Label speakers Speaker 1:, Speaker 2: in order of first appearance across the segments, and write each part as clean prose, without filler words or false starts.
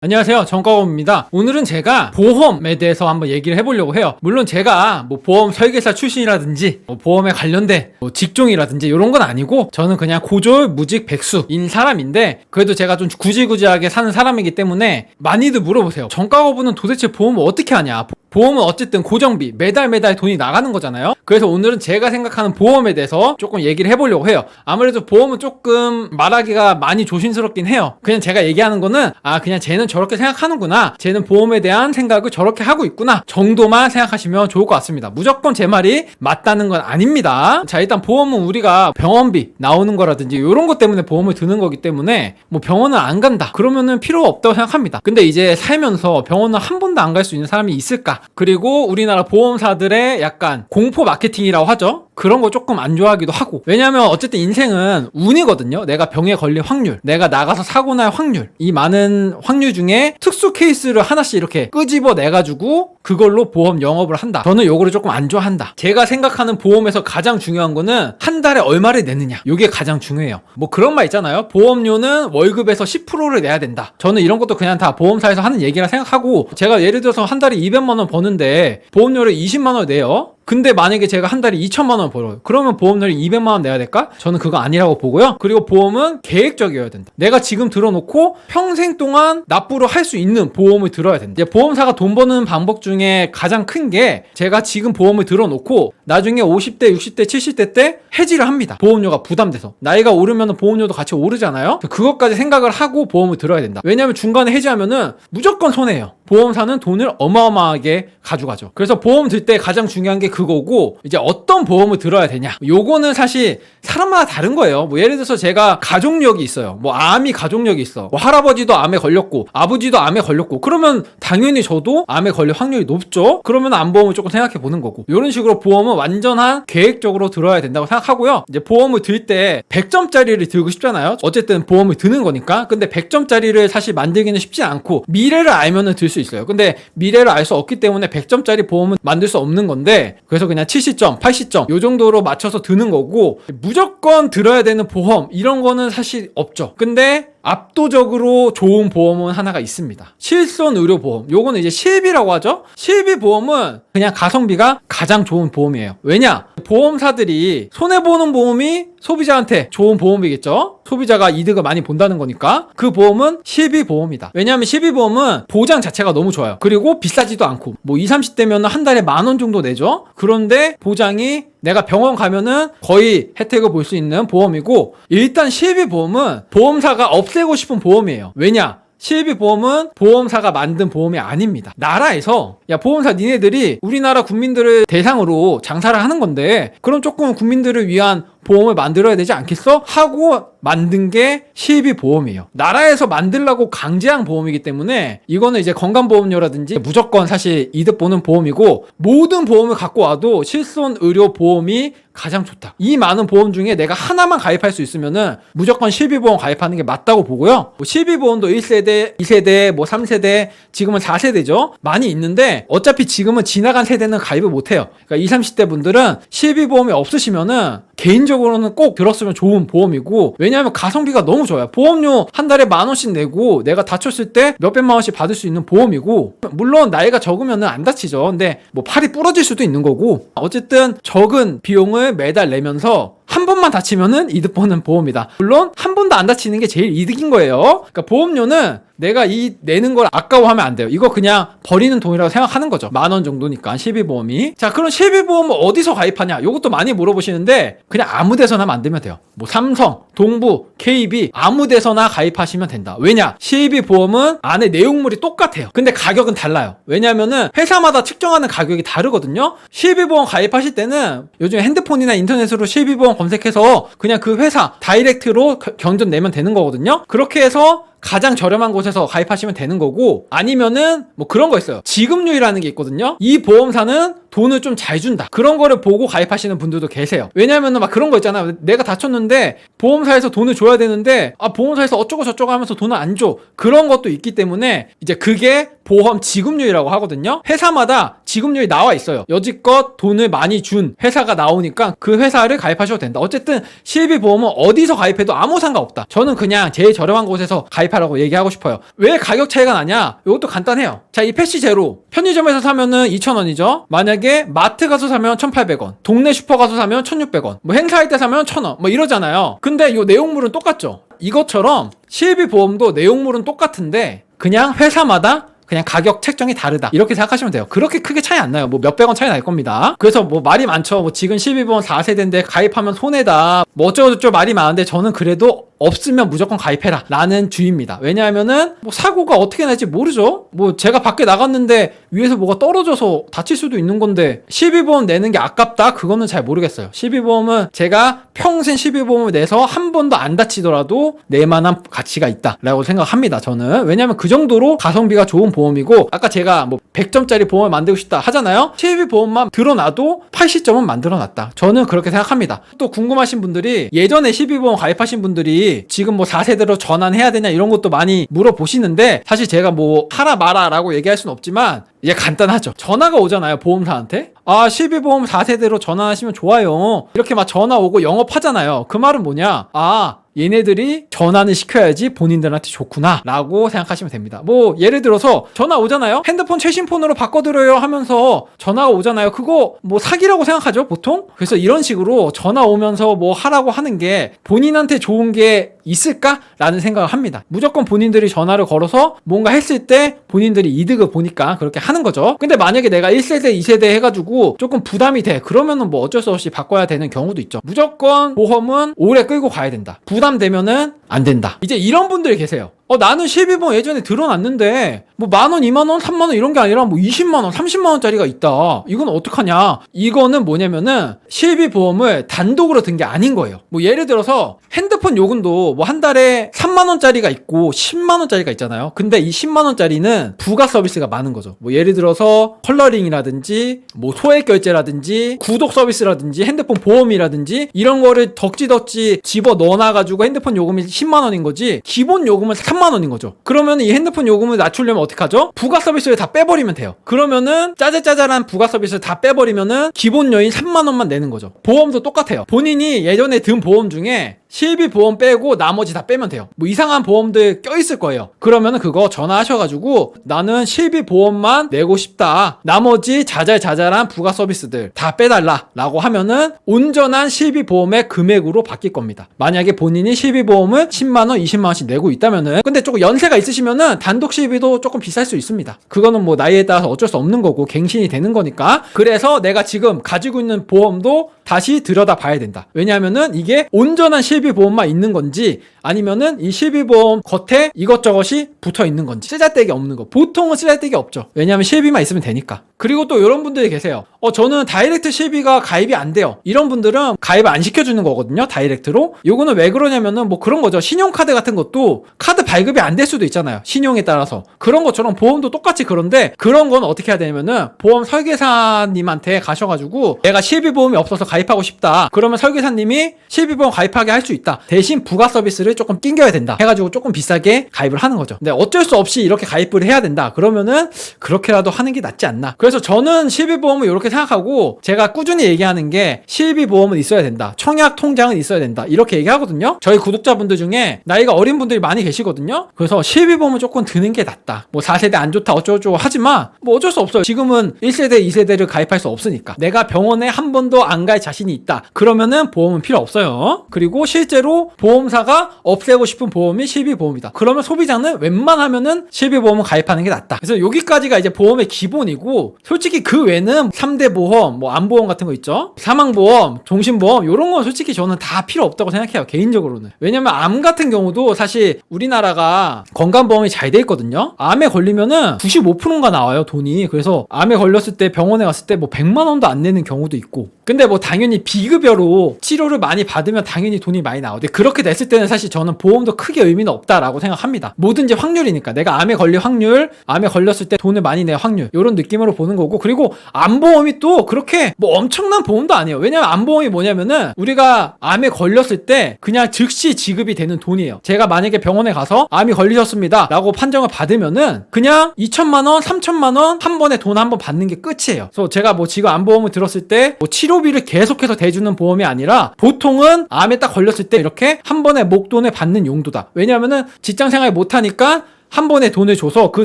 Speaker 1: 안녕하세요, 정과범입니다. 오늘은 제가 보험에 대해서 한번 얘기를 해보려고 해요. 물론 제가 보험 설계사 출신이라든지 보험에 관련된 직종이라든지 이런 건 아니고 저는 그냥 고졸 무직 백수인 사람인데, 그래도 제가 좀 구질구질하게 사는 사람이기 때문에 많이들 물어보세요. 정과범은 도대체 보험을 어떻게 하냐. 보험은 어쨌든 고정비, 매달 돈이 나가는 거잖아요. 그래서 오늘은 제가 생각하는 보험에 대해서 조금 얘기를 해보려고 해요. 아무래도 보험은 조금 말하기가 많이 조심스럽긴 해요. 그냥 제가 얘기하는 거는 그냥 쟤는 저렇게 생각하는구나, 쟤는 보험에 대한 생각을 저렇게 하고 있구나 정도만 생각하시면 좋을 것 같습니다. 무조건 제 말이 맞다는 건 아닙니다. 자, 일단 보험은 우리가 병원비 나오는 거라든지 이런 것 때문에 보험을 드는 거기 때문에 병원을 안 간다 그러면은 필요가 없다고 생각합니다. 근데 이제 살면서 병원을 한 번도 안 갈 수 있는 사람이 있을까? 그리고 우리나라 보험사들의 약간 공포 마케팅이라고 하죠. 그런 거 조금 안 좋아하기도 하고. 왜냐면 어쨌든 인생은 운이거든요. 내가 병에 걸릴 확률, 내가 나가서 사고 날 확률, 이 많은 확률 중에 특수 케이스를 하나씩 이렇게 끄집어 내가지고 그걸로 보험 영업을 한다. 저는 요거를 조금 안 좋아한다. 제가 생각하는 보험에서 가장 중요한 거는 한 달에 얼마를 내느냐, 요게 가장 중요해요. 그런 말 있잖아요. 보험료는 월급에서 10%를 내야 된다. 저는 이런 것도 그냥 다 보험사에서 하는 얘기라 생각하고, 제가 예를 들어서 한 달에 200만 원 버는데 보험료를 20만 원 내요. 근데 만약에 제가 한 달에 2천만 원 벌어요. 그러면 보험료를 200만 원 내야 될까? 저는 그거 아니라고 보고요. 그리고 보험은 계획적이어야 된다. 내가 지금 들어놓고 평생 동안 납부를 할 수 있는 보험을 들어야 된다. 이제 보험사가 돈 버는 방법 중에 가장 큰 게, 제가 지금 보험을 들어놓고 나중에 50대, 60대, 70대 때 해지를 합니다. 보험료가 부담돼서. 나이가 오르면 보험료도 같이 오르잖아요. 그것까지 생각을 하고 보험을 들어야 된다. 왜냐하면 중간에 해지하면은 무조건 손해예요. 보험사는 돈을 어마어마하게 가져가죠. 그래서 보험 들 때 가장 중요한 게 그거고, 이제 어떤 보험을 들어야 되냐, 요거는 사실 사람마다 다른 거예요. 예를 들어서 제가 가족력이 있어요. 암이 가족력이 있어. 할아버지도 암에 걸렸고 아버지도 암에 걸렸고, 그러면 당연히 저도 암에 걸릴 확률이 높죠. 그러면 암보험을 조금 생각해 보는 거고, 이런 식으로 보험은 완전한 계획적으로 들어야 된다고 생각하고요. 이제 보험을 들 때 100점짜리를 들고 싶잖아요. 어쨌든 보험을 드는 거니까. 근데 100점짜리를 사실 만들기는 쉽지 않고, 미래를 알면은 들 수 있어요. 근데 미래를 알 수 없기 때문에 100점짜리 보험은 만들 수 없는 건데, 그래서 그냥 70점, 80점 요 정도로 맞춰서 드는 거고, 무조건 들어야 되는 보험 이런 거는 사실 없죠. 근데 압도적으로 좋은 보험은 하나가 있습니다. 실손의료보험. 요거는 이제 실비라고 하죠. 실비보험은 그냥 가성비가 가장 좋은 보험이에요. 왜냐? 보험사들이 손해보는 보험이 소비자한테 좋은 보험이겠죠. 소비자가 이득을 많이 본다는 거니까. 그 보험은 실비보험이다. 왜냐하면 실비보험은 보장 자체가 너무 좋아요. 그리고 비싸지도 않고, 20, 30대면 한 달에 10,000원 정도 내죠. 그런데 보장이 내가 병원 가면은 거의 혜택을 볼 수 있는 보험이고, 일단 실비보험은 보험사가 없애고 싶은 보험이에요. 왜냐? 실비보험은 보험사가 만든 보험이 아닙니다. 나라에서 야, 보험사 니네들이 우리나라 국민들을 대상으로 장사를 하는 건데, 그럼 조금 국민들을 위한 보험을 만들어야 되지 않겠어? 하고 만든 게 실비보험이에요. 나라에서 만들라고 강제한 보험이기 때문에 이거는 이제 건강보험료라든지 무조건 사실 이득 보는 보험이고, 모든 보험을 갖고 와도 실손의료보험이 가장 좋다. 이 많은 보험 중에 내가 하나만 가입할 수 있으면은 무조건 실비보험 가입하는 게 맞다고 보고요. 실비보험도 1세대, 2세대, 3세대, 지금은 4세대죠. 많이 있는데 어차피 지금은 지나간 세대는 가입을 못해요. 그러니까 20, 30대 분들은 실비보험이 없으시면은 개인적으로는 꼭 들었으면 좋은 보험이고, 왜냐하면 가성비가 너무 좋아요. 보험료 한 달에 10,000원씩 내고 내가 다쳤을 때 몇백만 원씩 받을 수 있는 보험이고, 물론 나이가 적으면은 안 다치죠. 근데 팔이 부러질 수도 있는 거고, 어쨌든 적은 비용을 매달 내면서 한 번만 다치면은 이득 보는 보험이다. 물론 한 번도 안 다치는 게 제일 이득인 거예요. 그러니까 보험료는 내가 내는 걸 아까워하면 안 돼요. 이거 그냥 버리는 돈이라고 생각하는 거죠. 10,000원 정도니까 실비보험이. 자, 그럼 실비보험을 어디서 가입하냐? 이것도 많이 물어보시는데, 그냥 아무 데서나 만들면 돼요. 삼성, 동부, KB 아무 데서나 가입하시면 된다. 왜냐? 실비보험은 안에 내용물이 똑같아요. 근데 가격은 달라요. 왜냐면은 회사마다 측정하는 가격이 다르거든요. 실비보험 가입하실 때는 요즘 핸드폰이나 인터넷으로 실비보험 검색해서 그냥 그 회사 다이렉트로 경전 내면 되는 거거든요. 그렇게 해서 가장 저렴한 곳에서 가입하시면 되는 거고, 아니면은 그런 거 있어요. 지급률이라는 게 있거든요. 이 보험사는 돈을 좀 잘 준다. 그런 거를 보고 가입하시는 분들도 계세요. 왜냐면은 그런 거 있잖아요. 내가 다쳤는데 보험사에서 돈을 줘야 되는데 보험사에서 어쩌고 저쩌고 하면서 돈을 안 줘. 그런 것도 있기 때문에 이제 그게 보험 지급률이라고 하거든요. 회사마다 지급률이 나와 있어요. 여지껏 돈을 많이 준 회사가 나오니까 그 회사를 가입하셔도 된다. 어쨌든 실비보험은 어디서 가입해도 아무 상관없다. 저는 그냥 제일 저렴한 곳에서 가입 가입하라고 얘기하고 싶어요. 왜 가격 차이가 나냐? 이것도 간단해요. 자, 이 패시 제로 편의점에서 사면은 2,000원이죠. 만약에 마트 가서 사면 1,800원, 동네 슈퍼 가서 사면 1,600원, 뭐 행사할 때 사면 1,000원 뭐 이러잖아요. 근데 요 내용물은 똑같죠. 이것처럼 실비보험도 내용물은 똑같은데 그냥 회사마다 그냥 가격 책정이 다르다 이렇게 생각하시면 돼요. 그렇게 크게 차이 안 나요. 뭐 몇백원 차이 날 겁니다. 그래서 뭐 말이 많죠. 뭐 지금 실비보험 4세대인데 가입하면 손해다 뭐 어쩌고저쩌고 말이 많은데 저는 그래도 없으면 무조건 가입해라 라는 주의입니다. 왜냐하면은 뭐 사고가 어떻게 날지 모르죠. 뭐 제가 밖에 나갔는데 위에서 뭐가 떨어져서 다칠 수도 있는 건데 실비보험 내는 게 아깝다? 그거는 잘 모르겠어요. 실비보험은 제가 평생 실비보험을 내서 한 번도 안 다치더라도 낼 만한 가치가 있다 라고 생각합니다. 저는. 왜냐하면 그 정도로 가성비가 좋은 보험이고 아까 제가 뭐 100점짜리 보험을 만들고 싶다 하잖아요. 실비보험만 들어놔도 80점은 만들어놨다. 저는 그렇게 생각합니다. 또 궁금하신 분들이 예전에 실비보험 가입하신 분들이 지금 뭐 4세대로 전환해야 되냐 이런 것도 많이 물어보시는데 사실 제가 뭐 하라 마라 라고 얘기할 수는 없지만 이게 간단하죠. 전화가 오잖아요. 보험사한테. 아, 실비보험 4세대로 전환하시면 좋아요. 이렇게 막 전화 오고 영업하잖아요. 그 말은 뭐냐? 아, 얘네들이 전환을 시켜야지 본인들한테 좋구나 라고 생각하시면 됩니다. 뭐 예를 들어서 전화 오잖아요. 핸드폰 최신 폰으로 바꿔드려요 하면서 전화가 오잖아요. 그거 뭐 사기라고 생각하죠 보통. 그래서 이런 식으로 전화 오면서 뭐 하라고 하는 게 본인한테 좋은 게 있을까? 라는 생각을 합니다. 무조건 본인들이 전화를 걸어서 뭔가 했을 때 본인들이 이득을 보니까 그렇게 하는 거죠. 근데 만약에 내가 1세대 2세대 해가지고 조금 부담이 돼. 그러면은 뭐 어쩔 수 없이 바꿔야 되는 경우도 있죠. 무조건 보험은 오래 끌고 가야 된다. 부담되면은 안 된다. 이제 이런 분들이 계세요. 나는 실비보험 예전에 들어놨는데 뭐 10,000원, 20,000원, 30,000원 이런 게 아니라 뭐 200,000원, 300,000원짜리가 있다. 이건 어떡하냐? 이거는 뭐냐면은 실비보험을 단독으로 든 게 아닌 거예요. 뭐 예를 들어서 핸드폰 요금도 뭐 한 달에 30,000원짜리가 있고 100,000원짜리가 있잖아요. 근데 이 100,000원짜리는 부가 서비스가 많은 거죠. 뭐 예를 들어서 컬러링이라든지 뭐 소액 결제라든지 구독 서비스라든지 핸드폰 보험이라든지 이런 거를 덕지덕지 집어 넣어놔가지고 핸드폰 요금이 100,000원인 거지 기본 요금은 30,000원인 거죠. 그러면 이 핸드폰 요금을 낮추려면 어떡하죠? 부가 서비스를 다 빼버리면 돼요. 그러면은 짜잘짜잘한 부가 서비스를 다 빼버리면은 기본 요인 30,000원만 내는 거죠. 보험도 똑같아요. 본인이 예전에 든 보험 중에 실비보험 빼고 나머지 다 빼면 돼요. 뭐 이상한 보험들 껴있을 거예요. 그러면은 그거 전화하셔가지고 나는 실비보험만 내고 싶다. 나머지 자잘자잘한 부가 서비스들 다 빼달라 라고 하면은 온전한 실비보험의 금액으로 바뀔 겁니다. 만약에 본인이 실비보험을 10만원, 20만원씩 내고 있다면은 근데 조금 연세가 있으시면은 단독 실비도 조금 비쌀 수 있습니다. 그거는 뭐 나이에 따라서 어쩔 수 없는 거고 갱신이 되는 거니까. 그래서 내가 지금 가지고 있는 보험도 다시 들여다 봐야 된다. 왜냐하면은 이게 온전한 실비보험만 있는 건지 아니면은 이 실비보험 겉에 이것저것이 붙어 있는 건지 쓰잘데기 없는 거. 보통은 쓰잘데기 없죠. 왜냐하면 실비만 있으면 되니까. 그리고 또 이런 분들이 계세요. 저는 다이렉트 실비가 가입이 안 돼요. 이런 분들은 가입을 안 시켜주는 거거든요. 다이렉트로. 요거는 왜 그러냐면은 뭐 그런 거죠. 신용카드 같은 것도 카드 발급이 안 될 수도 있잖아요. 신용에 따라서. 그런 것처럼 보험도 똑같이 그런데 그런 건 어떻게 해야 되냐면은 보험 설계사님한테 가셔가지고 내가 실비보험이 없어서 가입하고 싶다. 그러면 설계사님이 실비보험 가입하게 할 수 있다. 대신 부가 서비스를 조금 낑겨야 된다. 해가지고 조금 비싸게 가입을 하는 거죠. 근데 어쩔 수 없이 이렇게 가입을 해야 된다. 그러면은 그렇게라도 하는 게 낫지 않나. 그래서 저는 실비보험을 이렇게 생각하고 제가 꾸준히 얘기하는 게 실비보험은 있어야 된다. 청약 통장은 있어야 된다. 이렇게 얘기하거든요. 저희 구독자분들 중에 나이가 어린 분들이 많이 계시거든요. 그래서 실비보험은 조금 드는 게 낫다. 뭐 4세대 안 좋다 어쩌고저쩌고 하지만 뭐 어쩔 수 없어요. 지금은 1세대, 2세대를 가입할 수 없으니까. 내가 병원에 한 번도 안 갈 자신이 있다. 그러면은 보험은 필요 없어요. 그리고 실제로 보험사가 없애고 싶은 보험이 실비보험이다. 그러면 소비자는 웬만하면은 실비보험을 가입하는 게 낫다. 그래서 여기까지가 이제 보험의 기본이고 솔직히 그 외는 3대 보험, 뭐 암보험 같은 거 있죠. 사망보험, 종신보험 이런 건 솔직히 저는 다 필요 없다고 생각해요. 개인적으로는. 왜냐면 암 같은 경우도 사실 우리나라가 건강보험이 잘 돼 있거든요. 암에 걸리면은 95%가 나와요. 돈이. 그래서 암에 걸렸을 때 병원에 갔을 때 뭐 100만 원도 안 내는 경우도 있고. 근데 뭐 당연히 비급여로 치료를 많이 받으면 당연히 돈이 많이 나오는데 그렇게 됐을 때는 사실 저는 보험도 크게 의미는 없다라고 생각합니다. 뭐든지 확률이니까 내가 암에 걸릴 확률, 암에 걸렸을 때 돈을 많이 낼 확률 이런 느낌으로 보는 보는 거고, 그리고 암보험이 또 그렇게 뭐 엄청난 보험도 아니에요. 왜냐면 암보험이 뭐냐면은 우리가 암에 걸렸을 때 그냥 즉시 지급이 되는 돈이에요. 제가 만약에 병원에 가서 암이 걸리셨습니다 라고 판정을 받으면은 그냥 2천만 원, 3천만 원 한 번에 돈 한 번 받는 게 끝이에요. 그래서 제가 뭐 지금 암보험을 들었을 때 뭐 치료비를 계속해서 대주는 보험이 아니라 보통은 암에 딱 걸렸을 때 이렇게 한 번에 목돈을 받는 용도다. 왜냐면은 직장생활 못하니까 한 번에 돈을 줘서 그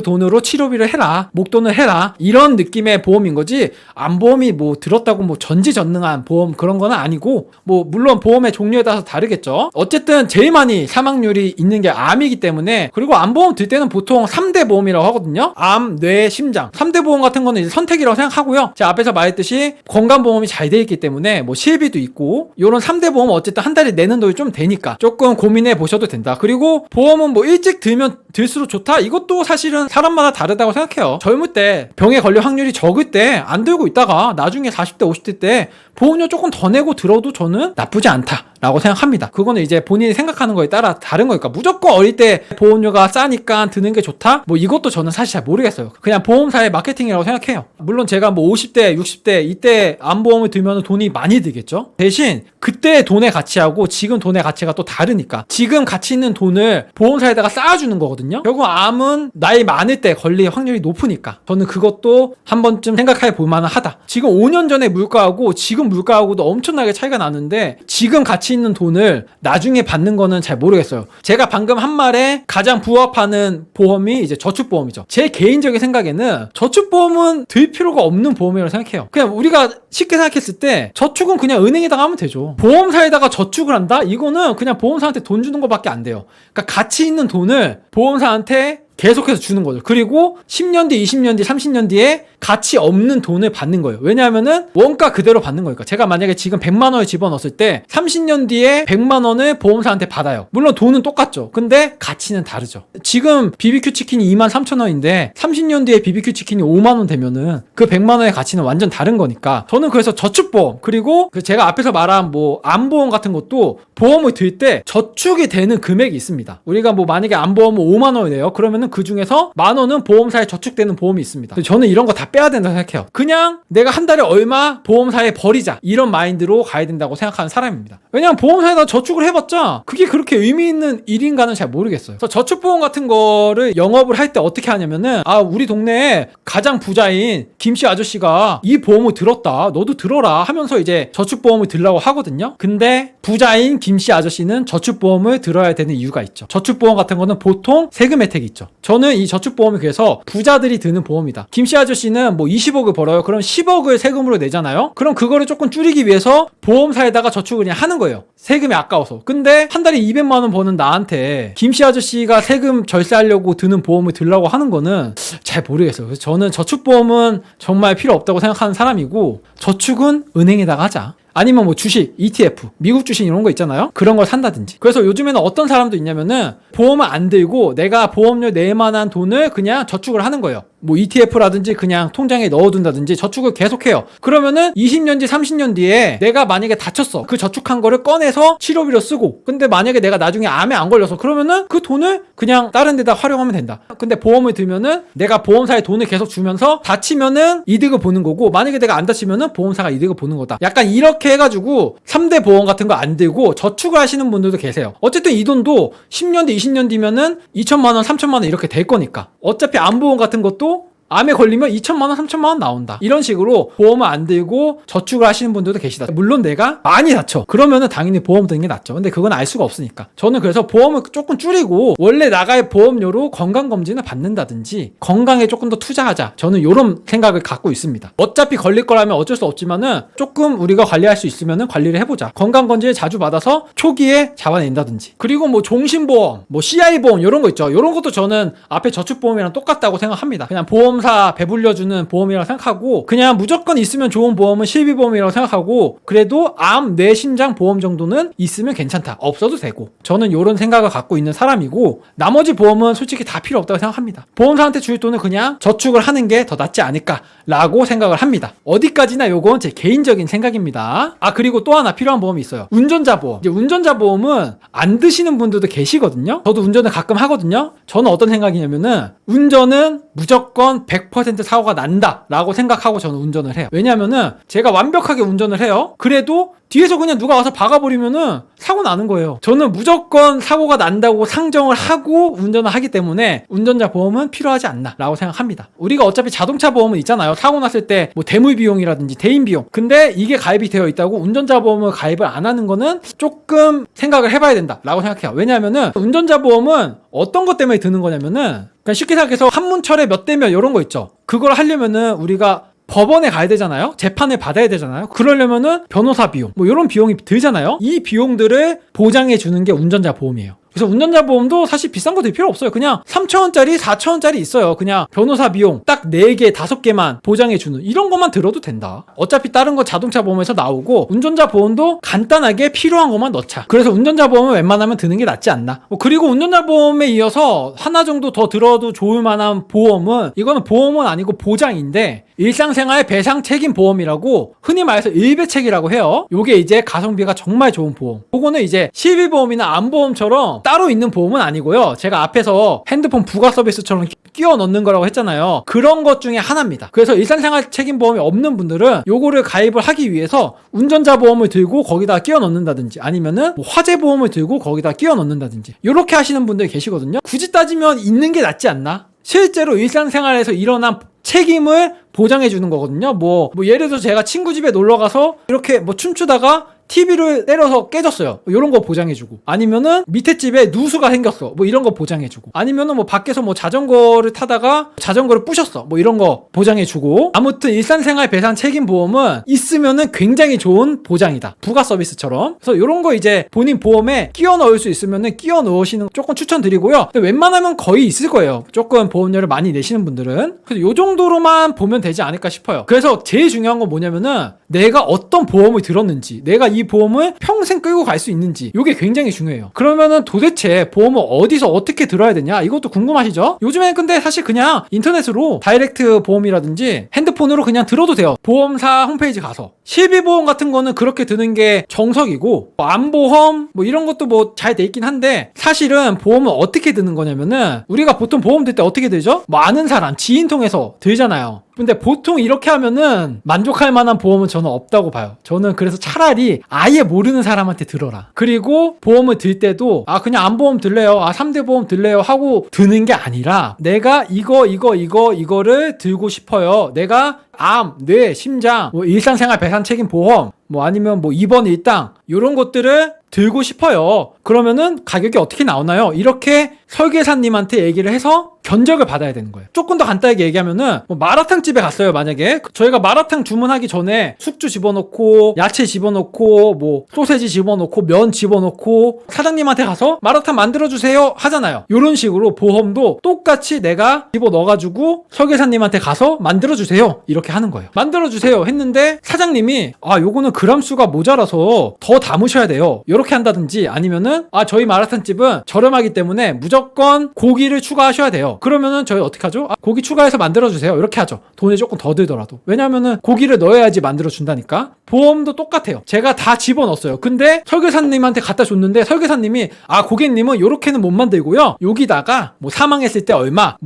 Speaker 1: 돈으로 치료비를 해라, 목돈을 해라, 이런 느낌의 보험인 거지, 암보험이 뭐 들었다고 뭐 전지전능한 보험 그런 건 아니고, 뭐 물론 보험의 종류에 따라서 다르겠죠. 어쨌든 제일 많이 사망률이 있는 게 암이기 때문에, 그리고 암보험 들 때는 보통 3대 보험이라고 하거든요. 암, 뇌, 심장. 3대 보험 같은 거는 이제 선택이라고 생각하고요. 제가 앞에서 말했듯이 건강보험이 잘 돼 있기 때문에 뭐 실비도 있고, 요런 3대 보험은 어쨌든 한 달에 내는 돈이 좀 되니까 조금 고민해 보셔도 된다. 그리고 보험은 뭐 일찍 들면 들수록 좋다? 이것도 사실은 사람마다 다르다고 생각해요. 젊을 때 병에 걸릴 확률이 적을 때 안 들고 있다가 나중에 40대 50대 때 보험료 조금 더 내고 들어도 저는 나쁘지 않다라고 생각합니다. 그거는 이제 본인이 생각하는 거에 따라 다른 거니까, 무조건 어릴 때 보험료가 싸니까 드는 게 좋다? 뭐 이것도 저는 사실 잘 모르겠어요. 그냥 보험사의 마케팅이라고 생각해요. 물론 제가 뭐 50대 60대 이때 암보험을 들면 돈이 많이 들겠죠. 대신 그때 돈의 가치하고 지금 돈의 가치가 또 다르니까, 지금 가치 있는 돈을 보험사에다가 쌓아주는 거거든요. 결국 암은 나이 많을 때 걸릴 확률이 높으니까 저는 그것도 한 번쯤 생각해 볼 만하다. 지금 5년 전에 물가하고 지금 물가하고도 엄청나게 차이가 나는데 지금 가치 있는 돈을 나중에 받는 거는 잘 모르겠어요. 제가 방금 한 말에 가장 부합하는 보험이 이제 저축보험이죠. 제 개인적인 생각에는 저축보험은 들 필요가 없는 보험이라고 생각해요. 그냥 우리가 쉽게 생각했을 때 저축은 그냥 은행에다가 하면 되죠. 보험사에다가 저축을 한다? 이거는 그냥 보험사한테 돈 주는 것밖에 안 돼요. 그러니까 가치 있는 돈을 보험사한테 계속해서 주는 거죠. 그리고 10년 뒤, 20년 뒤, 30년 뒤에 가치 없는 돈을 받는 거예요. 왜냐하면은 원가 그대로 받는 거니까. 제가 만약에 지금 100만 원을 집어넣었을 때 30년 뒤에 100만 원을 보험사한테 받아요. 물론 돈은 똑같죠. 근데 가치는 다르죠. 지금 BBQ 치킨이 23,000원인데 30년 뒤에 BBQ 치킨이 5만 원 되면은 그 100만 원의 가치는 완전 다른 거니까, 저는 그래서 저축보험, 그리고 제가 앞에서 말한 뭐 암보험 같은 것도 보험을 들 때 저축이 되는 금액이 있습니다. 우리가 뭐 만약에 암보험을 5만 원을 내요. 그러면은 그 중에서 만 원은 보험사에 저축되는 보험이 있습니다. 저는 이런 거 다 빼야 된다고 생각해요. 그냥 내가 한 달에 얼마 보험사에 버리자, 이런 마인드로 가야 된다고 생각하는 사람입니다. 왜냐면 보험사에다 저축을 해봤자 그게 그렇게 의미 있는 일인가는 잘 모르겠어요. 그래서 저축보험 같은 거를 영업을 할 때 어떻게 하냐면은, 우리 동네에 가장 부자인 김씨 아저씨가 이 보험을 들었다, 너도 들어라 하면서 이제 저축보험을 들라고 하거든요. 근데 부자인 김씨 아저씨는 저축보험을 들어야 되는 이유가 있죠. 저축보험 같은 거는 보통 세금 혜택이 있죠. 저는 이 저축보험이 그래서 부자들이 드는 보험이다. 김씨 아저씨는 뭐 20억을 벌어요. 그럼 10억을 세금으로 내잖아요. 그럼 그거를 조금 줄이기 위해서 보험사에다가 저축을 그냥 하는 거예요. 세금이 아까워서. 근데 한 달에 200만 원 버는 나한테 김씨 아저씨가 세금 절세하려고 드는 보험을 들라고 하는 거는 잘 모르겠어요. 그래서 저는 저축보험은 정말 필요 없다고 생각하는 사람이고, 저축은 은행에다가 하자. 아니면 뭐 주식, ETF, 미국 주식 이런 거 있잖아요. 그런 걸 산다든지. 그래서 요즘에는 어떤 사람도 있냐면은 보험을 안 들고 내가 보험료 낼 만한 돈을 그냥 저축을 하는 거예요. 뭐 ETF라든지 그냥 통장에 넣어둔다든지 저축을 계속해요. 그러면은 20년 뒤 30년 뒤에 내가 만약에 다쳤어. 그 저축한 거를 꺼내서 치료비로 쓰고, 근데 만약에 내가 나중에 암에 안 걸려서 그러면은 그 돈을 그냥 다른 데다 활용하면 된다. 근데 보험을 들면은 내가 보험사에 돈을 계속 주면서 다치면은 이득을 보는 거고, 만약에 내가 안 다치면은 보험사가 이득을 보는 거다. 약간 이렇게 해가지고 3대 보험 같은 거 안 들고 저축을 하시는 분들도 계세요. 어쨌든 이 돈도 10년 뒤 20년 뒤면은 2천만 원 3천만 원 이렇게 될 거니까 어차피 암보험 같은 것도 암에 걸리면 2천만 원, 3천만 원 나온다. 이런 식으로 보험을 안 들고 저축을 하시는 분들도 계시다. 물론 내가 많이 다쳐. 그러면은 당연히 보험 드는 게 낫죠. 근데 그건 알 수가 없으니까. 저는 그래서 보험을 조금 줄이고 원래 나갈 보험료로 건강검진을 받는다든지 건강에 조금 더 투자하자. 저는 이런 생각을 갖고 있습니다. 어차피 걸릴 거라면 어쩔 수 없지만은 조금 우리가 관리할 수 있으면은 관리를 해보자. 건강검진을 자주 받아서 초기에 잡아낸다든지. 그리고 뭐 종신보험, 뭐 CI보험 이런 거 있죠. 이런 것도 저는 앞에 저축보험이랑 똑같다고 생각합니다. 그냥 보험사 배불려주는 보험이라고 생각하고, 그냥 무조건 있으면 좋은 보험은 실비보험이라고 생각하고, 그래도 암, 뇌, 심장 보험 정도는 있으면 괜찮다. 없어도 되고. 저는 이런 생각을 갖고 있는 사람이고, 나머지 보험은 솔직히 다 필요 없다고 생각합니다. 보험사한테 줄 돈은 그냥 저축을 하는 게 더 낫지 않을까라고 생각을 합니다. 어디까지나 요건 제 개인적인 생각입니다. 그리고 또 하나 필요한 보험이 있어요. 운전자 보험. 이제 운전자 보험은 안 드시는 분들도 계시거든요. 저도 운전을 가끔 하거든요. 저는 어떤 생각이냐면은 운전은 무조건 100% 사고가 난다라고 생각하고 저는 운전을 해요. 왜냐면은 제가 완벽하게 운전을 해요. 그래도 뒤에서 그냥 누가 와서 박아버리면은 사고 나는 거예요. 저는 무조건 사고가 난다고 상정을 하고 운전을 하기 때문에 운전자 보험은 필요하지 않나라고 생각합니다. 우리가 어차피 자동차 보험은 있잖아요. 사고 났을 때 뭐 대물 비용이라든지 대인 비용. 근데 이게 가입이 되어 있다고 운전자 보험을 가입을 안 하는 거는 조금 생각을 해봐야 된다라고 생각해요. 왜냐면은 운전자 보험은 어떤 것 때문에 드는 거냐면은 그냥 쉽게 생각해서 한문철에 몇 대 몇 이런 거 있죠. 그걸 하려면은 우리가 법원에 가야 되잖아요. 재판을 받아야 되잖아요. 그러려면은 변호사 비용 뭐 이런 비용이 들잖아요. 이 비용들을 보장해 주는 게 운전자 보험이에요. 그래서 운전자 보험도 사실 비싼 거 들 필요 없어요. 그냥 3,000원짜리 4,000원짜리 있어요. 그냥 변호사 비용 딱 4개 5개만 보장해 주는 이런 것만 들어도 된다. 어차피 다른 거 자동차 보험에서 나오고 운전자 보험도 간단하게 필요한 것만 넣자. 그래서 운전자 보험은 웬만하면 드는 게 낫지 않나. 그리고 운전자 보험에 이어서 하나 정도 더 들어도 좋을 만한 보험은 이거는 보험은 아니고 보장인데 일상생활 배상 책임 보험이라고 흔히 말해서 일배책이라고 해요. 요게 이제 가성비가 정말 좋은 보험. 그거는 이제 실비보험이나 암보험처럼 따로 있는 보험은 아니고요. 제가 앞에서 핸드폰 부가 서비스처럼 끼워 넣는 거라고 했잖아요. 그런 것 중에 하나입니다. 그래서 일상생활 책임 보험이 없는 분들은 요거를 가입을 하기 위해서 운전자 보험을 들고 거기다 끼워 넣는다든지 아니면은 뭐 화재 보험을 들고 거기다 끼워 넣는다든지 이렇게 하시는 분들이 계시거든요. 굳이 따지면 있는 게 낫지 않나? 실제로 일상생활에서 일어난 책임을 보장해 주는 거거든요. 뭐 예를 들어서 제가 친구 집에 놀러 가서 이렇게 뭐 춤추다가 TV를 때려서 깨졌어요. 이런 거 보장해주고 아니면은 밑에 집에 누수가 생겼어. 뭐 이런 거 보장해주고 아니면은 뭐 밖에서 뭐 자전거를 타다가 자전거를 부셨어. 뭐 이런 거 보장해주고 아무튼 일상생활 배상 책임 보험은 있으면은 굉장히 좋은 보장이다. 부가 서비스처럼. 그래서 이런 거 이제 본인 보험에 끼워 넣을 수 있으면은 끼워 넣으시는 거 조금 추천드리고요. 근데 웬만하면 거의 있을 거예요. 조금 보험료를 많이 내시는 분들은. 그래서 요 정도로만 보면 되지 않을까 싶어요. 그래서 제일 중요한 건 뭐냐면은 내가 어떤 보험을 들었는지 내가 이 보험을 평생 끌고 갈 수 있는지 이게 굉장히 중요해요. 그러면은 도대체 보험을 어디서 어떻게 들어야 되냐 이것도 궁금하시죠? 요즘에는 근데 사실 그냥 인터넷으로 다이렉트 보험이라든지 핸드폰으로 그냥 들어도 돼요. 보험사 홈페이지 가서 실비보험 같은 거는 그렇게 드는 게 정석이고 뭐 암보험 뭐 이런 것도 뭐 잘 돼 있긴 한데 사실은 보험은 어떻게 드는 거냐면은 우리가 보통 보험 들 때 어떻게 들죠? 뭐 아는 사람 지인 통해서 들잖아요. 근데 보통 이렇게 하면은 만족할 만한 보험은 저는 없다고 봐요. 저는 그래서 차라리 아예 모르는 사람한테 들어라. 그리고 보험을 들 때도 그냥 암보험 들래요. 3대 보험 들래요 하고 드는 게 아니라 내가 이거를 들고 싶어요. 내가 암, 뇌, 심장, 뭐 일상생활 배상 책임 보험, 뭐 아니면 뭐 입원 일당 이런 것들을 들고 싶어요. 그러면은 가격이 어떻게 나오나요? 이렇게 설계사님한테 얘기를 해서 견적을 받아야 되는 거예요. 조금 더 간단하게 얘기하면은 뭐 마라탕 집에 갔어요. 만약에 저희가 마라탕 주문하기 전에 숙주 집어넣고 야채 집어넣고 뭐 소세지 집어넣고 면 집어넣고 사장님한테 가서 마라탕 만들어주세요 하잖아요. 이런 식으로 보험도 똑같이 내가 집어넣어가지고 설계사님한테 가서 만들어주세요 이렇게 하는 거예요. 만들어주세요 했는데 사장님이 요거는 그람수가 모자라서 더 담으셔야 돼요 이렇게 한다든지 아니면은 저희 마라탕집은 저렴하기 때문에 무조건 고기를 추가하셔야 돼요. 그러면은 저희 어떻게 하죠? 고기 추가해서 만들어주세요 이렇게 하죠. 돈이 조금 더 들더라도. 왜냐면은 고기를 넣어야지 만들어준다니까. 보험도 똑같아요. 제가 다 집어넣었어요. 근데 설계사님한테 갖다 줬는데 설계사님이 고객님은 요렇게는 못 만들고요 여기다가 뭐 사망했을 때 얼마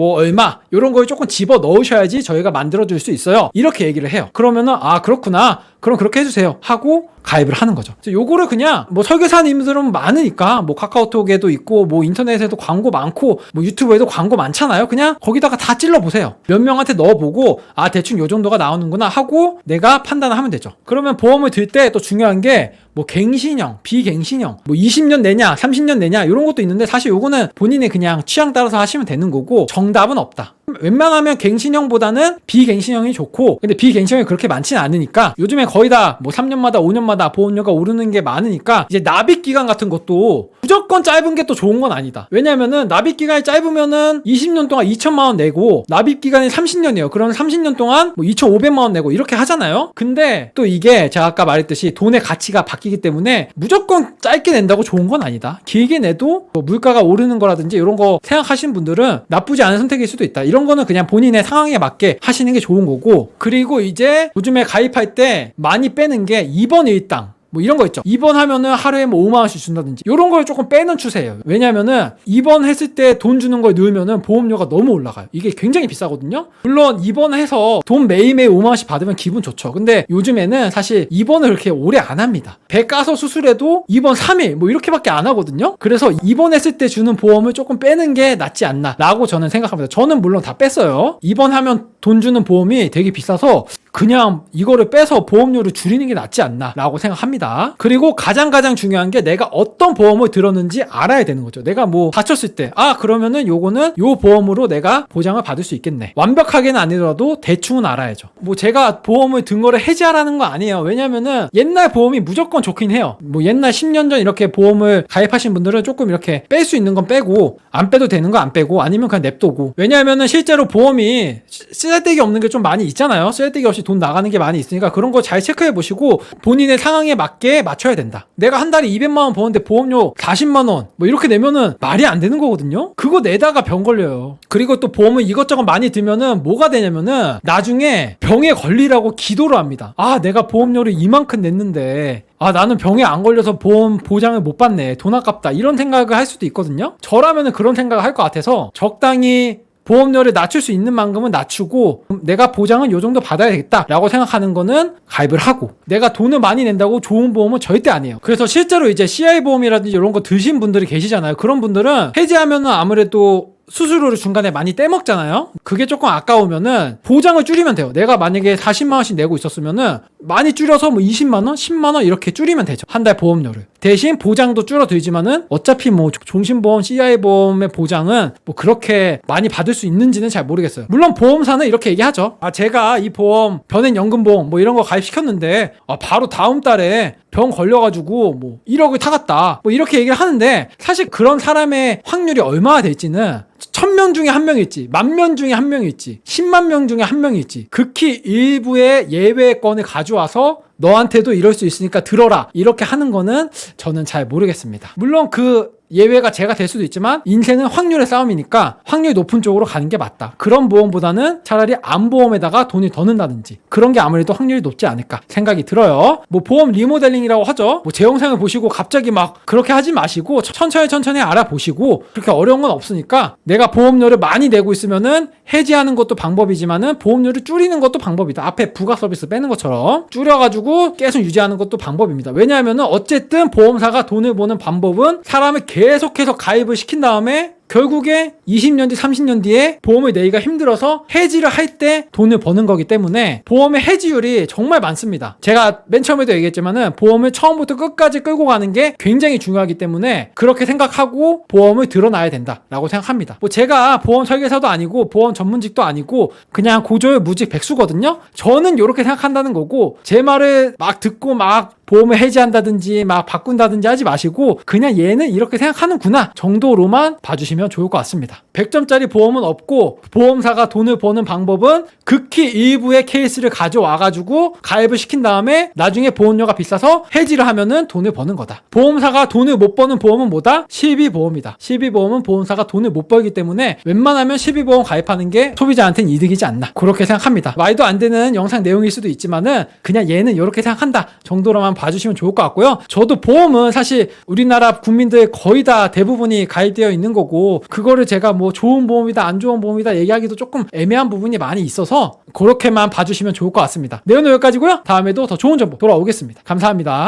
Speaker 1: 요런 걸 조금 집어넣으셔야지 저희가 만들어줄 수 있어요 이렇게 얘기를 해요. 그러면은 그렇구나 그럼 그렇게 해주세요 하고 가입을 하는 거죠. 요거를 그냥 뭐 설계사님들은 많으니까 뭐 카카오톡에도 있고 뭐 인터넷에도 광고 많고 뭐 유튜브에도 광고 많잖아요. 그냥 거기다가 다 찔러보세요. 몇 명한테 넣어보고 대충 요 정도가 나오는구나 하고 내가 판단을 하면 되죠. 그러면 보험을 들 때 또 중요한 게 뭐 갱신형, 비갱신형, 뭐 20년 내냐, 30년 내냐 이런 것도 있는데 사실 요거는 본인의 그냥 취향 따라서 하시면 되는 거고 정답은 없다. 웬만하면 갱신형보다는 비갱신형이 좋고 근데 비갱신형이 그렇게 많지는 않으니까 요즘에 거의 다 뭐 3년마다 5년마다 보험료가 오르는 게 많으니까 이제 납입기간 같은 것도 무조건 짧은 게 또 좋은 건 아니다. 왜냐면은 납입기간이 짧으면은 20년 동안 2천만 원 내고 납입기간이 30년이에요. 그러면 30년 동안 뭐 2,500만 원 내고 이렇게 하잖아요. 근데 또 이게 제가 아까 말했듯이 돈의 가치가 바뀌기 때문에 무조건 짧게 낸다고 좋은 건 아니다. 길게 내도 뭐 물가가 오르는 거라든지 이런 거 생각하시는 분들은 나쁘지 않은 선택일 수도 있다. 이런 거는 그냥 본인의 상황에 맞게 하시는 게 좋은 거고 그리고 이제 요즘에 가입할 때 많이 빼는 게 입원 일당 뭐 이런 거 있죠. 입원하면은 하루에 뭐 5만 원씩 준다든지 이런 걸 조금 빼는 추세예요. 왜냐면은 입원했을 때 돈 주는 걸 넣으면은 보험료가 너무 올라가요. 이게 굉장히 비싸거든요. 물론 입원해서 돈 매일매일 5만 원씩 받으면 기분 좋죠. 근데 요즘에는 사실 입원을 그렇게 오래 안 합니다. 배 까서 수술해도 입원 3일 뭐 이렇게밖에 안 하거든요. 그래서 입원했을 때 주는 보험을 조금 빼는 게 낫지 않나 라고 저는 생각합니다. 저는 물론 다 뺐어요. 입원하면 돈 주는 보험이 되게 비싸서 그냥 이거를 빼서 보험료를 줄이는 게 낫지 않나 라고 생각합니다. 그리고 가장 중요한 게 내가 어떤 보험을 들었는지 알아야 되는 거죠. 내가 뭐 다쳤을 때 그러면은 요거는 요 보험으로 내가 보장을 받을 수 있겠네. 완벽하게는 아니더라도 대충은 알아야죠. 뭐 제가 보험을 든 거를 해지하라는 거 아니에요. 왜냐면은 옛날 보험이 무조건 좋긴 해요. 뭐 옛날 10년 전 이렇게 보험을 가입하신 분들은 조금 이렇게 뺄 수 있는 건 빼고 안 빼도 되는 거 안 빼고 아니면 그냥 냅두고. 왜냐면은 실제로 보험이 쓸데기 없는 게 좀 많이 있잖아요. 쓸데기 없이 돈 나가는 게 많이 있으니까 그런 거 잘 체크해 보시고 본인의 상황에 맞게 맞춰야 된다. 내가 한 달에 200만 원 버는데 보험료 40만 원 뭐 이렇게 내면은 말이 안 되는 거거든요. 그거 내다가 병 걸려요. 그리고 또 보험을 이것저것 많이 들면은 뭐가 되냐면은 나중에 병에 걸리라고 기도를 합니다. 내가 보험료를 이만큼 냈는데 나는 병에 안 걸려서 보험 보장을 못 받네. 돈 아깝다. 이런 생각을 할 수도 있거든요. 저라면은 그런 생각을 할 것 같아서 적당히 보험료를 낮출 수 있는 만큼은 낮추고 내가 보장은 요 정도 받아야겠다라고 생각하는 거는 가입을 하고, 내가 돈을 많이 낸다고 좋은 보험은 절대 아니에요. 그래서 실제로 이제 CI 보험이라든지 이런 거 드신 분들이 계시잖아요. 그런 분들은 해지하면은 아무래도 수수료를 중간에 많이 떼먹잖아요. 그게 조금 아까우면은 보장을 줄이면 돼요. 내가 만약에 40만 원씩 내고 있었으면은 많이 줄여서 뭐 20만 원, 10만 원 이렇게 줄이면 되죠. 한 달 보험료를. 대신 보장도 줄어들지만은 어차피 뭐 종신보험, CI보험의 보장은 뭐 그렇게 많이 받을 수 있는지는 잘 모르겠어요. 물론 보험사는 이렇게 얘기하죠. 제가 이 보험, 변액연금보험 뭐 이런 거 가입시켰는데 바로 다음 달에 병 걸려가지고 뭐 1억을 타갔다. 뭐 이렇게 얘기를 하는데 사실 그런 사람의 확률이 얼마나 될지는 1000명 중에 한 명일지, 10,000명 중에 한 명일지, 10만 명 중에 한 명일지, 극히 일부의 예외권을 가져와서 너한테도 이럴 수 있으니까 들어라 이렇게 하는 거는 저는 잘 모르겠습니다. 물론 그 예외가 제가 될 수도 있지만 인생은 확률의 싸움이니까 확률이 높은 쪽으로 가는 게 맞다. 그런 보험보다는 차라리 암보험에다가 돈을 더 넣는다든지 그런 게 아무래도 확률이 높지 않을까 생각이 들어요. 뭐 보험 리모델링이라고 하죠. 뭐 제 영상을 보시고 갑자기 막 그렇게 하지 마시고 천천히 알아보시고, 그렇게 어려운 건 없으니까 내가 보험료를 많이 내고 있으면은 해지하는 것도 방법이지만은 보험료를 줄이는 것도 방법이다. 앞에 부가 서비스 빼는 것처럼 줄여가지고 계속 유지하는 것도 방법입니다. 왜냐하면은 어쨌든 보험사가 돈을 버는 방법은 사람을 계속해서 가입을 시킨 다음에 결국에 20년 뒤 30년 뒤에 보험을 내기가 힘들어서 해지를 할 때 돈을 버는 거기 때문에 보험의 해지율이 정말 많습니다. 제가 맨 처음에도 얘기했지만은 보험을 처음부터 끝까지 끌고 가는 게 굉장히 중요하기 때문에 그렇게 생각하고 보험을 들어놔야 된다라고 생각합니다. 뭐 제가 보험 설계사도 아니고 보험 전문직도 아니고 그냥 고졸 무직 백수거든요. 저는 이렇게 생각한다는 거고, 제 말을 막 듣고 막 보험을 해지한다든지 막 바꾼다든지 하지 마시고 그냥 얘는 이렇게 생각하는구나 정도로만 봐주시면 좋을 것 같습니다. 100점짜리 보험은 없고 보험사가 돈을 버는 방법은 극히 일부의 케이스를 가져와가지고 가입을 시킨 다음에 나중에 보험료가 비싸서 해지를 하면은 돈을 버는 거다. 보험사가 돈을 못 버는 보험은 뭐다? 실비보험이다. 실비보험은 보험사가 돈을 못 벌기 때문에 웬만하면 실비보험 가입하는 게 소비자한테는 이득이지 않나 그렇게 생각합니다. 말도 안 되는 영상 내용일 수도 있지만은 그냥 얘는 이렇게 생각한다 정도로만 봐주시면 좋을 것 같고요. 저도 보험은 사실 우리나라 국민들 거의 다 대부분이 가입되어 있는 거고, 그거를 제가 뭐 좋은 보험이다 안 좋은 보험이다 얘기하기도 조금 애매한 부분이 많이 있어서 그렇게만 봐주시면 좋을 것 같습니다. 내용은 여기까지고요. 다음에도 더 좋은 정보 돌아오겠습니다. 감사합니다.